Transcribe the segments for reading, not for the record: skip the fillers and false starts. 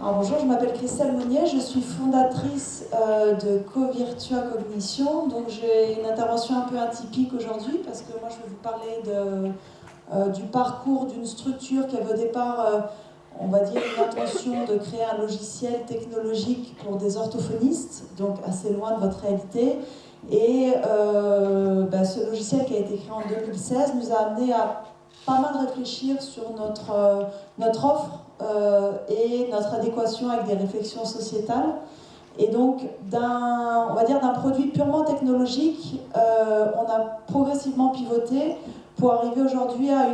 Alors bonjour, je m'appelle Christelle Mounier, je suis fondatrice de Covirtua Cognition. Donc j'ai une intervention un peu atypique aujourd'hui parce que moi je vais vous parler du parcours d'une structure qui avait au départ, on va dire, une intention de créer un logiciel technologique pour des orthophonistes, donc assez loin de votre réalité. Et ce logiciel qui a été créé en 2016 nous a amené à pas mal réfléchir sur notre offre et notre adéquation avec des réflexions sociétales. Et donc, on va dire d'un produit purement technologique, on a progressivement pivoté pour arriver aujourd'hui à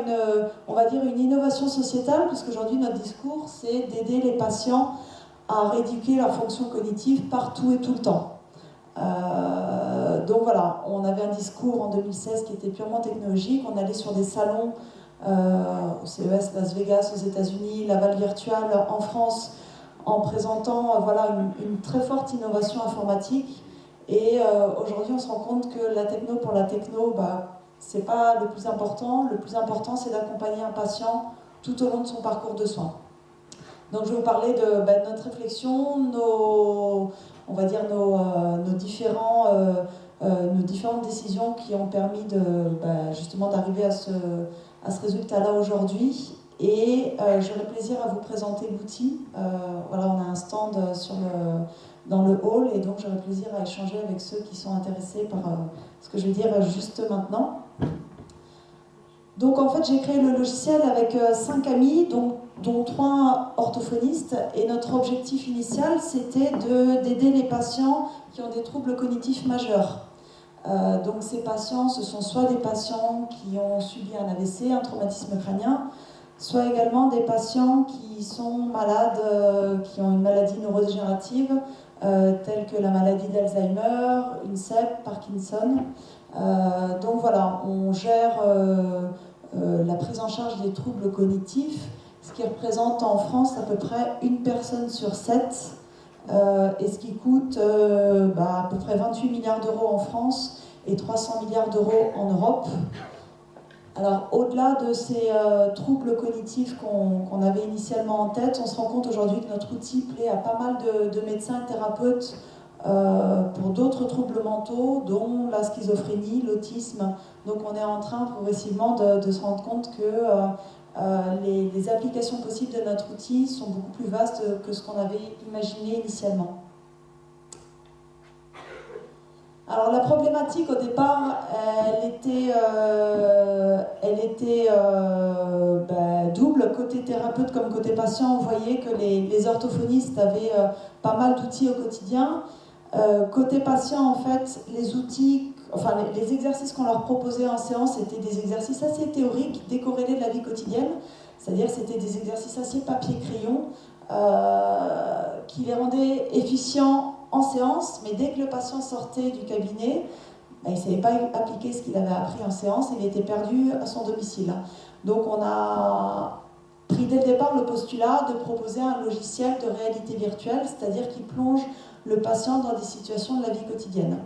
on va dire une innovation sociétale, puisqu'aujourd'hui notre discours, c'est d'aider les patients à rééduquer leurs fonctions cognitives partout et tout le temps. Donc voilà, on avait un discours en 2016 qui était purement technologique, on allait sur des salons au CES Las Vegas aux États-Unis, Laval Virtual en France, en présentant voilà, une très forte innovation informatique. Et aujourd'hui, on se rend compte que la techno pour la techno, c'est pas le plus important. Le plus important, c'est d'accompagner un patient tout au long de son parcours de soins. Donc, je vais vous parler de notre réflexion, on va dire nos différentes décisions qui ont permis justement d'arriver à ce résultat-là aujourd'hui. Et j'aurai plaisir à vous présenter l'outil. Voilà, on a un stand dans le hall et donc j'aurai plaisir à échanger avec ceux qui sont intéressés par ce que je vais dire juste maintenant. Donc en fait, j'ai créé le logiciel avec 5 amis, dont 3 orthophonistes. Et notre objectif initial, c'était d'aider les patients qui ont des troubles cognitifs majeurs. Donc ces patients, ce sont soit des patients qui ont subi un AVC, un traumatisme crânien, soit également des patients qui sont malades, qui ont une maladie neurodégénérative, telle que la maladie d'Alzheimer, une CEP, Parkinson. Donc voilà, on gère la prise en charge des troubles cognitifs, ce qui représente en France à peu près une personne sur 7. Et ce qui coûte à peu près 28 milliards d'euros en France et 300 milliards d'euros en Europe. Alors au-delà de ces troubles cognitifs qu'on avait initialement en tête, on se rend compte aujourd'hui que notre outil plaît à pas mal de médecins et thérapeutes pour d'autres troubles mentaux, dont la schizophrénie, l'autisme. Donc on est en train progressivement de se rendre compte que les applications possibles de notre outil sont beaucoup plus vastes que ce qu'on avait imaginé initialement. Alors la problématique au départ, elle était double, côté thérapeute comme côté patient. On voyait que les orthophonistes avaient pas mal d'outils au quotidien. Côté patient, en fait, les outils, enfin les exercices qu'on leur proposait en séance étaient des exercices assez théoriques, décorrélés de la vie quotidienne. C'est-à-dire c'était des exercices assez papier-crayon qui les rendaient efficients en séance, mais dès que le patient sortait du cabinet, il ne savait pas appliquer ce qu'il avait appris en séance, il était perdu à son domicile. Donc on a pris dès le départ le postulat de proposer un logiciel de réalité virtuelle, c'est-à-dire qui plonge le patient dans des situations de la vie quotidienne.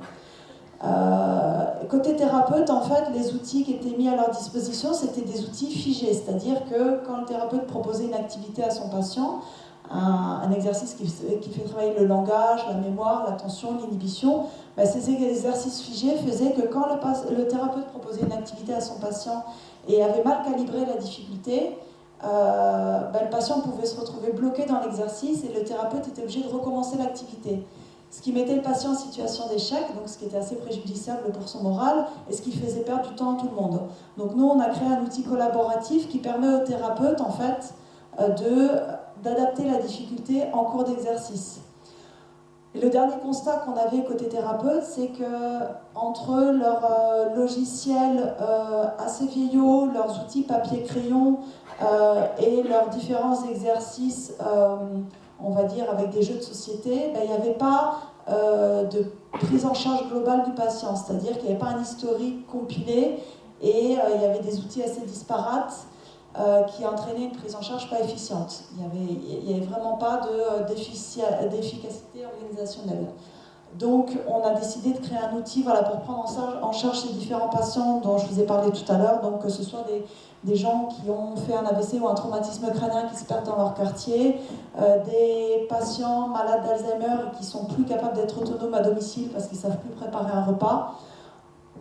Côté thérapeute, en fait, les outils qui étaient mis à leur disposition, c'était des outils figés, c'est-à-dire que quand le thérapeute proposait une activité à son patient, un exercice qui fait travailler le langage, la mémoire, l'attention, l'inhibition, ces exercices figés faisaient que quand le thérapeute proposait une activité à son patient et avait mal calibré la difficulté, le patient pouvait se retrouver bloqué dans l'exercice et le thérapeute était obligé de recommencer l'activité. Ce qui mettait le patient en situation d'échec, donc ce qui était assez préjudiciable pour son moral, et ce qui faisait perdre du temps à tout le monde. Donc nous, on a créé un outil collaboratif qui permet au thérapeute, en fait, d'adapter la difficulté en cours d'exercice. Et le dernier constat qu'on avait côté thérapeute, c'est que entre leurs logiciels assez vieillots, leurs outils papier-crayon et leurs différents exercices, on va dire avec des jeux de société, il n'y avait pas de prise en charge globale du patient, c'est-à-dire qu'il n'y avait pas un historique compilé et il y avait des outils assez disparates qui entraînaient une prise en charge pas efficiente. Il n'y avait vraiment pas d'efficacité organisationnelle. Donc on a décidé de créer un outil voilà, pour prendre en charge ces différents patients dont je vous ai parlé tout à l'heure, donc que ce soit des gens qui ont fait un AVC ou un traumatisme crânien qui se perdent dans leur quartier, des patients malades d'Alzheimer et qui sont plus capables d'être autonomes à domicile parce qu'ils ne savent plus préparer un repas,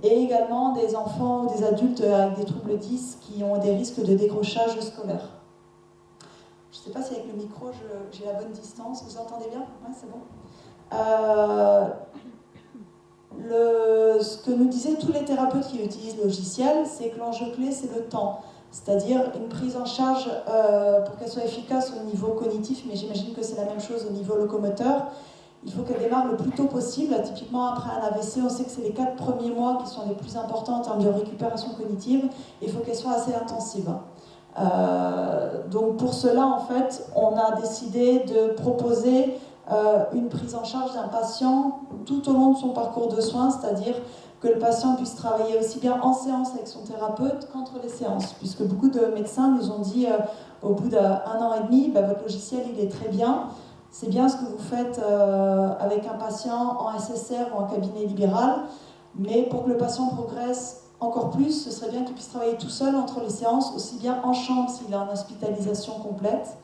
et également des enfants ou des adultes avec des troubles 10 qui ont des risques de décrochage scolaire. Je ne sais pas si avec le micro j'ai la bonne distance, vous entendez bien? Ouais, c'est bon. Ce que nous disaient tous les thérapeutes qui utilisent le logiciel, c'est que l'enjeu clé, c'est le temps. C'est-à-dire une prise en charge pour qu'elle soit efficace au niveau cognitif, mais j'imagine que c'est la même chose au niveau locomoteur. Il faut qu'elle démarre le plus tôt possible. Typiquement, après un AVC, on sait que c'est les 4 premiers mois qui sont les plus importants en termes de récupération cognitive. Il faut qu'elle soit assez intensive. Donc pour cela, en fait, on a décidé de proposer une prise en charge d'un patient tout au long de son parcours de soins, c'est-à-dire que le patient puisse travailler aussi bien en séance avec son thérapeute qu'entre les séances, puisque beaucoup de médecins nous ont dit au bout d'un an et demi, votre logiciel il est très bien, c'est bien ce que vous faites avec un patient en SSR ou en cabinet libéral, mais pour que le patient progresse encore plus, ce serait bien qu'il puisse travailler tout seul entre les séances, aussi bien en chambre s'il est en hospitalisation complète,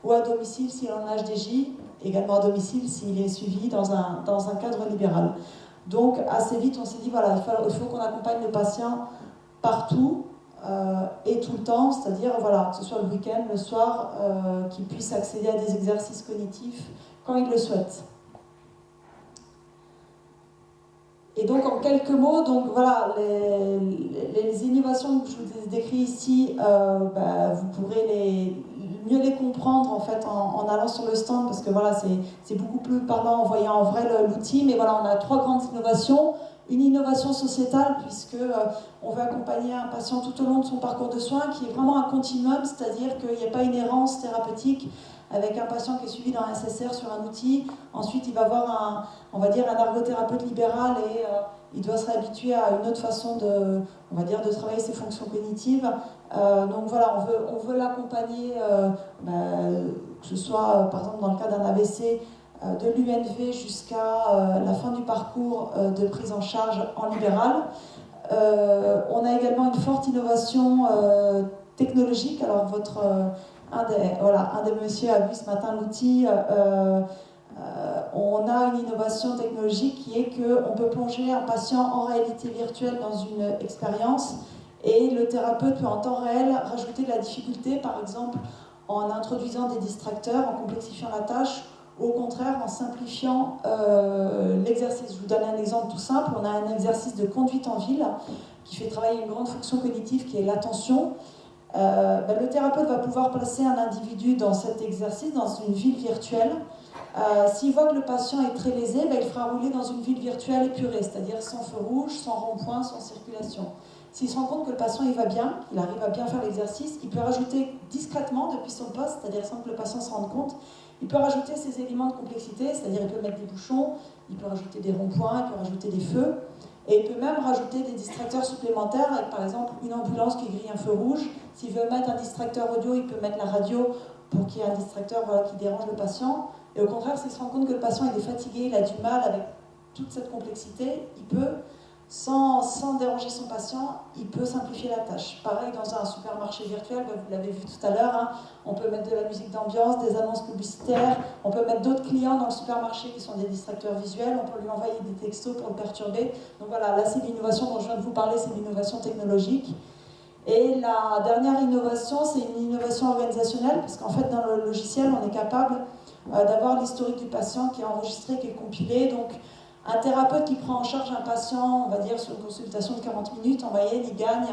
ou à domicile s'il est en HDJ, également à domicile s'il est suivi dans un cadre libéral. Donc assez vite on s'est dit voilà, il faut qu'on accompagne le patient partout et tout le temps, c'est-à-dire voilà, que ce soit le week-end, le soir, qu'il puisse accéder à des exercices cognitifs quand il le souhaite. Et donc en quelques mots, donc voilà, les innovations que je vous ai décrites ici, vous pourrez mieux les comprendre en fait en allant sur le stand, parce que voilà, c'est beaucoup plus parlant en voyant en vrai l'outil. Mais voilà, on a 3 grandes innovations. Une innovation sociétale, puisque on veut accompagner un patient tout au long de son parcours de soins, qui est vraiment un continuum, c'est-à-dire qu'il n'y a pas une errance thérapeutique avec un patient qui est suivi dans un SSR sur un outil. Ensuite, il va avoir un ergothérapeute libéral et il doit se réhabituer à une autre façon de travailler ses fonctions cognitives. Donc voilà, on veut l'accompagner, que ce soit par exemple dans le cas d'un AVC, de l'UNV jusqu'à la fin du parcours de prise en charge en libéral. On a également une forte innovation technologique. Alors un des messieurs a vu ce matin l'outil. On a une innovation technologique qui est qu'on peut plonger un patient en réalité virtuelle dans une expérience et le thérapeute peut en temps réel rajouter de la difficulté, par exemple en introduisant des distracteurs, en complexifiant la tâche, ou au contraire en simplifiant l'exercice. Je vous donne un exemple tout simple. On a un exercice de conduite en ville qui fait travailler une grande fonction cognitive qui est l'attention. Le thérapeute va pouvoir placer un individu dans cet exercice, dans une ville virtuelle. S'il voit que le patient est très lésé, il fera rouler dans une ville virtuelle épurée, c'est-à-dire sans feu rouge, sans rond-point, sans circulation. S'il se rend compte que le patient il va bien, qu'il arrive à bien faire l'exercice, il peut rajouter discrètement depuis son poste, c'est-à-dire sans que le patient se rende compte, il peut rajouter ces éléments de complexité, c'est-à-dire il peut mettre des bouchons, il peut rajouter des ronds-points, il peut rajouter des feux, et il peut même rajouter des distracteurs supplémentaires, avec par exemple une ambulance qui grille un feu rouge. S'il veut mettre un distracteur audio, il peut mettre la radio pour qu'il y ait un distracteur qui dérange le patient. Et au contraire, s'il se rend compte que le patient il est fatigué, il a du mal avec toute cette complexité, il peut, sans déranger son patient, il peut simplifier la tâche. Pareil, dans un supermarché virtuel, vous l'avez vu tout à l'heure, on peut mettre de la musique d'ambiance, des annonces publicitaires, on peut mettre d'autres clients dans le supermarché qui sont des distracteurs visuels, on peut lui envoyer des textos pour le perturber. Donc voilà, là c'est l'innovation dont je viens de vous parler, c'est l'innovation technologique. Et la dernière innovation, c'est une innovation organisationnelle, parce qu'en fait, dans le logiciel, on est capable d'avoir l'historique du patient qui est enregistré, qui est compilé. Donc, un thérapeute qui prend en charge un patient, on va dire sur une consultation de 40 minutes, en moyenne, il gagne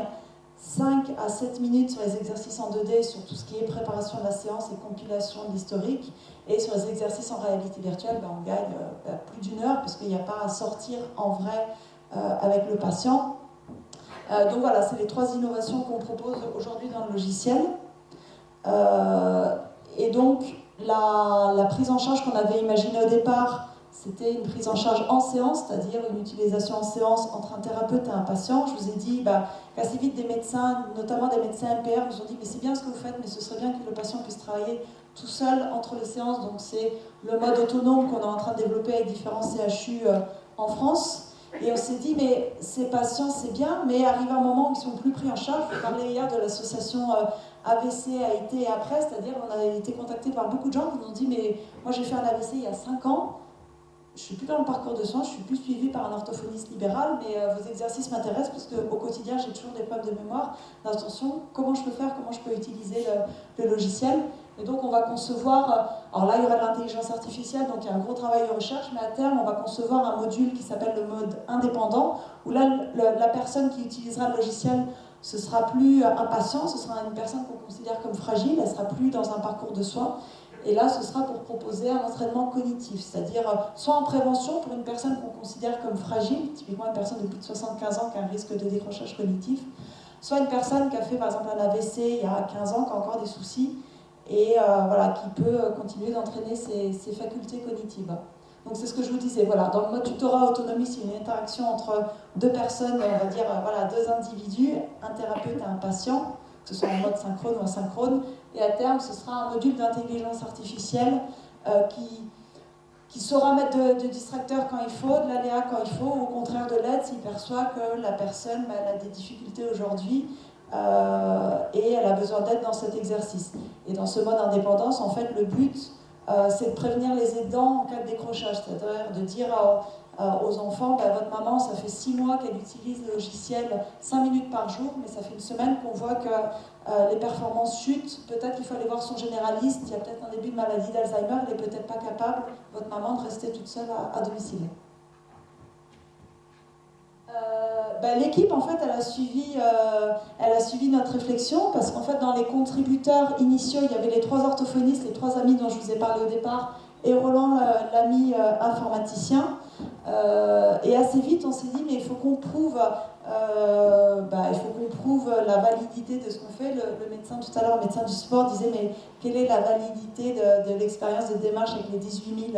5 à 7 minutes sur les exercices en 2D, sur tout ce qui est préparation de la séance et compilation de l'historique. Et sur les exercices en réalité virtuelle, on gagne plus d'1 heure, parce qu'il n'y a pas à sortir en vrai avec le patient. Donc voilà, c'est les 3 innovations qu'on propose aujourd'hui dans le logiciel. Et donc, la prise en charge qu'on avait imaginée au départ, c'était une prise en charge en séance, c'est-à-dire une utilisation en séance entre un thérapeute et un patient. Je vous ai dit qu'assez vite des médecins, notamment des médecins MPR, nous ont dit mais c'est bien ce que vous faites, mais ce serait bien que le patient puisse travailler tout seul entre les séances. Donc c'est le mode autonome qu'on est en train de développer avec différents CHU en France. Et on s'est dit, mais ces patients, c'est bien, mais arrive un moment où ils ne sont plus pris en charge. Je parlais hier de l'association AVC, AIT et après, c'est-à-dire on a été contacté par beaucoup de gens qui nous ont dit, mais moi j'ai fait un AVC il y a 5 ans, je ne suis plus dans le parcours de soins, je suis plus suivie par un orthophoniste libéral, mais vos exercices m'intéressent parce qu'au quotidien, j'ai toujours des problèmes de mémoire, d'attention. Comment je peux faire, comment je peux utiliser le logiciel? Et donc, on va concevoir, alors là, il y aura de l'intelligence artificielle, donc il y a un gros travail de recherche, mais à terme, on va concevoir un module qui s'appelle le mode indépendant, où là, la personne qui utilisera le logiciel, ce sera plus un patient, ce sera une personne qu'on considère comme fragile, elle sera plus dans un parcours de soins. Et là, ce sera pour proposer un entraînement cognitif, c'est-à-dire soit en prévention pour une personne qu'on considère comme fragile, typiquement une personne de plus de 75 ans qui a un risque de décrochage cognitif, soit une personne qui a fait par exemple un AVC il y a 15 ans, qui a encore des soucis, et voilà, qui peut continuer d'entraîner ses facultés cognitives. Donc c'est ce que je vous disais, voilà, dans le mode tutorat autonomie, c'est une interaction entre deux personnes, on va dire, voilà, deux individus, un thérapeute et un patient, que ce soit en mode synchrone ou asynchrone, et à terme, ce sera un module d'intelligence artificielle qui saura mettre de distracteurs quand il faut, de l'aléa quand il faut, ou au contraire de l'aide s'il perçoit que la personne elle a des difficultés aujourd'hui et elle a besoin d'aide dans cet exercice. Et dans ce mode indépendance, en fait, le but, c'est de prévenir les aidants en cas de décrochage, c'est-à-dire de dire aux enfants, bah, votre maman, ça fait 6 mois qu'elle utilise le logiciel 5 minutes par jour, mais ça fait une semaine qu'on voit que les performances chutent, peut-être qu'il faut aller voir son généraliste, il y a peut-être un début de maladie d'Alzheimer, elle n'est peut-être pas capable, votre maman, de rester toute seule à domicile. L'équipe, en fait, elle a suivi notre réflexion, parce qu'en fait, dans les contributeurs initiaux, il y avait les 3 orthophonistes, les 3 amis dont je vous ai parlé au départ, et Roland, l'ami informaticien. Et assez vite, on s'est dit, mais il faut qu'on prouve la validité de ce qu'on fait. Le médecin, tout à l'heure, le médecin du sport disait, mais quelle est la validité de l'expérience de démarche avec les 18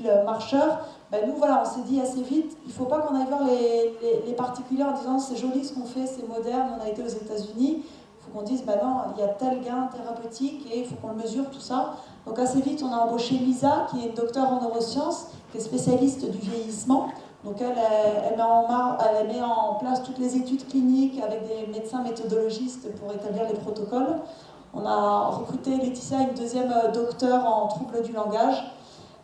000 marcheurs? Nous, voilà, on s'est dit assez vite, il ne faut pas qu'on aille voir les particuliers en disant, c'est joli ce qu'on fait, c'est moderne, on a été aux États-Unis. Il faut qu'on dise, non, il y a tel gain thérapeutique et il faut qu'on le mesure, tout ça. Donc assez vite, on a embauché Lisa, qui est une docteure en neurosciences, qui est spécialiste du vieillissement. Donc elle met en place toutes les études cliniques avec des médecins méthodologistes pour établir les protocoles. On a recruté Laetitia, une deuxième docteure en troubles du langage.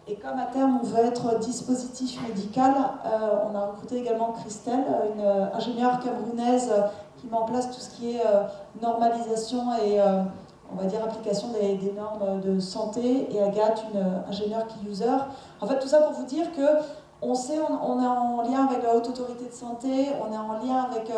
Et comme à terme on veut être dispositif médical, on a recruté également Christelle, une ingénieure camerounaise qui met en place tout ce qui est normalisation et on va dire application des normes de santé, et Agathe, une ingénieure key user. En fait, tout ça pour vous dire que on est en lien avec la Haute Autorité de Santé, on est en lien avec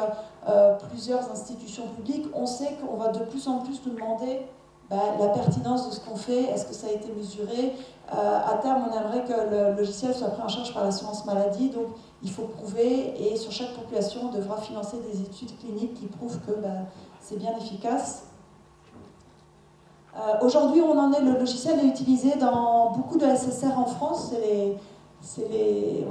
plusieurs institutions publiques, on sait qu'on va de plus en plus nous demander la pertinence de ce qu'on fait, est-ce que ça a été mesuré. À terme, on aimerait que le logiciel soit pris en charge par l'assurance maladie, donc il faut prouver, et sur chaque population, on devra financer des études cliniques qui prouvent que c'est bien efficace. Aujourd'hui, on en est, le logiciel est utilisé dans beaucoup de SSR en France, c'est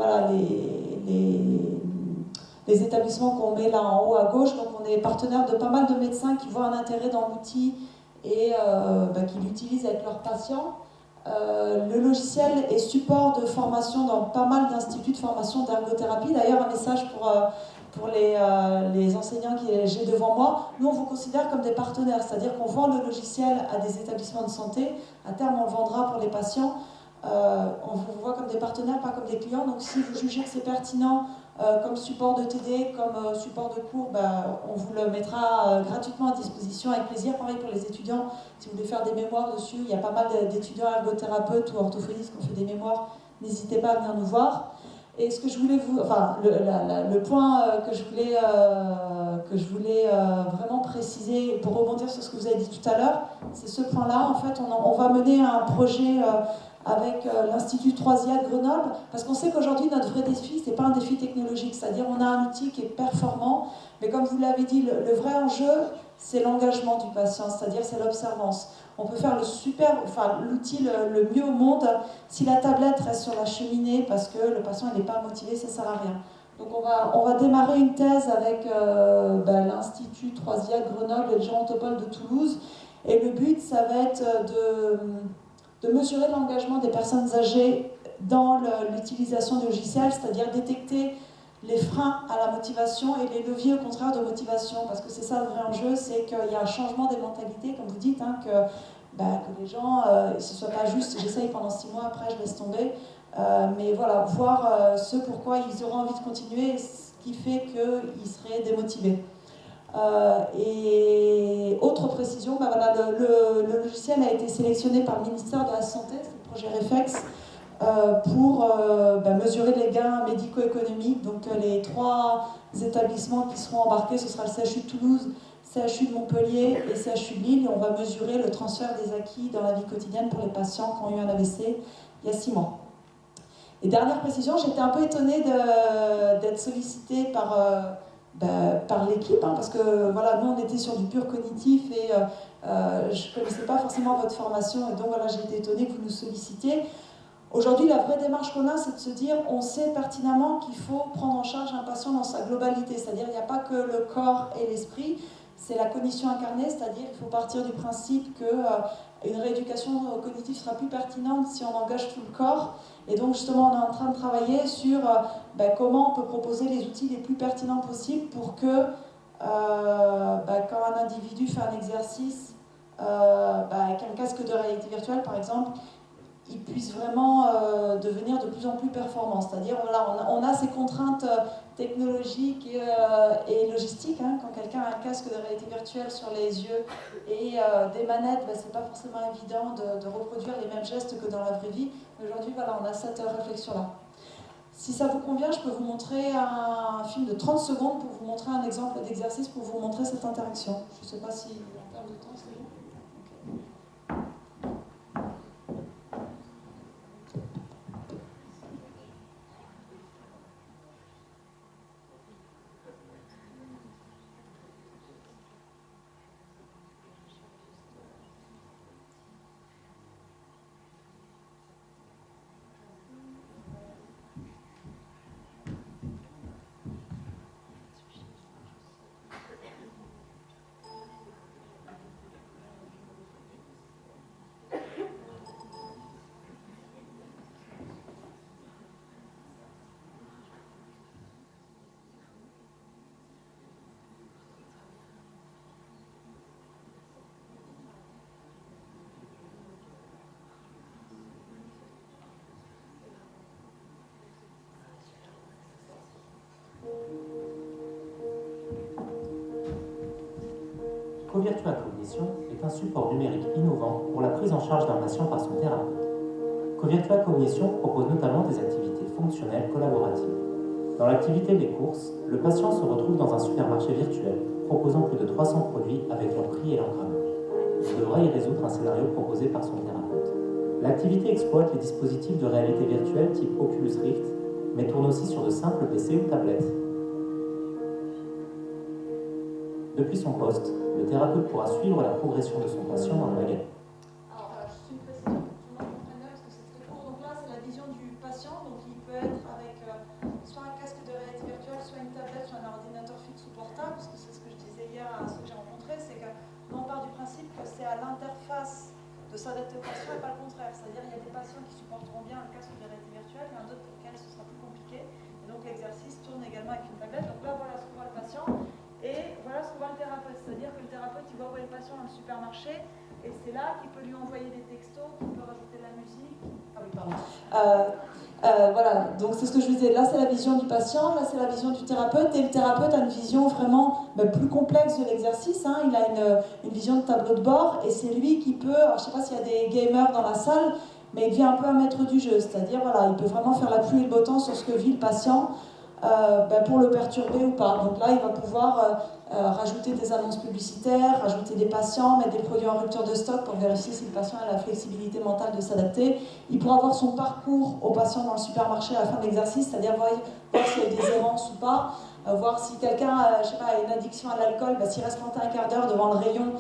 les établissements qu'on met là en haut à gauche, donc on est partenaire de pas mal de médecins qui voient un intérêt dans l'outil et qui l'utilisent avec leurs patients. Le logiciel est support de formation dans pas mal d'instituts de formation d'ergothérapie. D'ailleurs, un message pour les enseignants que j'ai devant moi. Nous, on vous considère comme des partenaires, c'est-à-dire qu'on vend le logiciel à des établissements de santé. À terme, on le vendra pour les patients. On vous voit comme des partenaires, pas comme des clients. Donc, si vous jugez que c'est pertinent comme support de TD, comme support de cours, on vous le mettra gratuitement à disposition avec plaisir. Pareil pour les étudiants, si vous voulez faire des mémoires dessus, il y a pas mal d'étudiants ergothérapeutes ou orthophonistes qui ont fait des mémoires, n'hésitez pas à venir nous voir. Et ce que je voulais le point que je voulais vraiment préciser pour rebondir sur ce que vous avez dit tout à l'heure, c'est ce point-là. En fait, on va mener un projet avec l'Institut 3IA de Grenoble, parce qu'on sait qu'aujourd'hui, notre vrai défi, c'est pas un défi technologique, c'est-à-dire on a un outil qui est performant, mais comme vous l'avez dit, le vrai enjeu, c'est l'engagement du patient, c'est-à-dire c'est l'observance. On peut faire l'outil le mieux au monde, si la tablette reste sur la cheminée parce que le patient n'est pas motivé, ça ne sert à rien. Donc on va démarrer une thèse avec l'Institut 3IA de Grenoble et le Jean Topol de Toulouse, Et le but, ça va être de mesurer l'engagement des personnes âgées dans l'utilisation des logiciels, c'est-à-dire détecter les freins à la motivation et les leviers au contraire de motivation, parce que c'est ça le vrai enjeu, c'est qu'il y a un changement des mentalités, comme vous dites, hein, que les gens, ce ne soit pas juste j'essaye pendant 6 mois, après je laisse tomber, mais voilà, voir ce pourquoi ils auront envie de continuer, ce qui fait qu'ils seraient démotivés. Et autre précision, voilà, le logiciel a été sélectionné par le ministère de la Santé, c'est le projet REFEX, pour mesurer les gains médico-économiques. Donc les 3 établissements qui seront embarqués, ce sera le CHU de Toulouse, CHU de Montpellier et CHU de Lille. Et on va mesurer le transfert des acquis dans la vie quotidienne pour les patients qui ont eu un AVC il y a 6 mois. Et dernière précision, j'étais un peu étonnée d'être sollicitée par l'équipe, hein, parce que voilà, nous on était sur du pur cognitif et je ne connaissais pas forcément votre formation, et donc voilà, j'ai été étonnée que vous nous sollicitiez. Aujourd'hui, la vraie démarche qu'on a, c'est de se dire, on sait pertinemment qu'il faut prendre en charge un patient dans sa globalité, c'est-à-dire il n'y a pas que le corps et l'esprit, c'est la cognition incarnée, c'est-à-dire qu'il faut partir du principe qu'une rééducation cognitive sera plus pertinente si on engage tout le corps. Et donc justement, on est en train de travailler sur comment on peut proposer les outils les plus pertinents possibles pour que quand un individu fait un exercice avec un casque de réalité virtuelle, par exemple, il puisse vraiment devenir de plus en plus performant. C'est-à-dire, voilà, on a ces contraintes technologiques et logistiques. Hein. Quand quelqu'un a un casque de réalité virtuelle sur les yeux et des manettes, c'est pas forcément évident de reproduire les mêmes gestes que dans la vraie vie. Aujourd'hui, voilà, on a cette réflexion-là. Si ça vous convient, je peux vous montrer un film de 30 secondes pour vous montrer un exemple d'exercice pour vous montrer cette interaction. Je ne sais pas si en termes de temps, c'est bon. Covirtua Cognition est un support numérique innovant pour la prise en charge d'un patient par son thérapeute. Covirtua Cognition propose notamment des activités fonctionnelles collaboratives. Dans l'activité des courses, le patient se retrouve dans un supermarché virtuel proposant plus de 300 produits avec leur prix et leur grammage. Il devra y résoudre un scénario proposé par son thérapeute. L'activité exploite les dispositifs de réalité virtuelle type Oculus Rift, mais tourne aussi sur de simples PC ou tablettes. Depuis son poste, le thérapeute pourra suivre la progression de son patient dans le magasin. Alors, juste une précision pour que tout le monde comprenne bien, parce que c'est très court. Donc là, c'est la vision du patient. Donc il peut être avec soit un casque de réalité virtuelle, soit une tablette, soit un ordinateur fixe ou portable, parce que c'est ce que je disais hier à ceux que j'ai rencontrés, c'est que nous on part du principe que c'est à l'interface de s'adapter au patient et pas le contraire. C'est-à-dire qu'il y a des patients qui supporteront bien le casque de réalité virtuelle, il y en a d'autres pour lesquels ce sera plus compliqué. Et donc l'exercice tourne également avec une tablette. Donc là, voilà ce que voit le patient. Et voilà ce que voit le thérapeute, c'est-à-dire que le thérapeute il va envoyer le patient dans le supermarché et c'est là qu'il peut lui envoyer des textos, qu'il peut rajouter de la musique. Ah oui, pardon. Voilà, donc c'est ce que je vous disais, là c'est la vision du patient, là c'est la vision du thérapeute, et le thérapeute a une vision vraiment plus complexe de l'exercice, hein. Il a une vision de tableau de bord et c'est lui qui peut, alors je ne sais pas s'il y a des gamers dans la salle, mais il devient un peu un maître du jeu, c'est-à-dire voilà, il peut vraiment faire la pluie et le beau temps sur ce que vit le patient. Pour le perturber ou pas. Donc là, il va pouvoir rajouter des annonces publicitaires, rajouter des patients, mettre des produits en rupture de stock pour vérifier si le patient a la flexibilité mentale de s'adapter. Il pourra voir son parcours au patient dans le supermarché à la fin de l'exercice, c'est-à-dire voir s'il y a des errances ou pas, voir si quelqu'un a une addiction à l'alcool, s'il reste planté un quart d'heure devant le rayon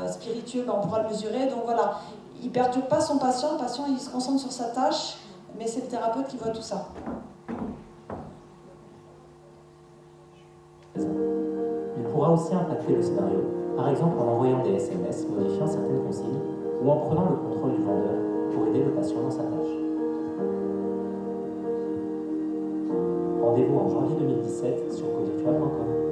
spiritueux, on pourra le mesurer. Donc voilà, il ne perturbe pas son patient, le patient il se concentre sur sa tâche, mais c'est le thérapeute qui voit tout ça. Il pourra aussi impacter le scénario par exemple en envoyant des SMS modifiant certaines consignes ou en prenant le contrôle du vendeur pour aider le patient dans sa tâche. Rendez-vous en janvier 2017 sur covirtua.com.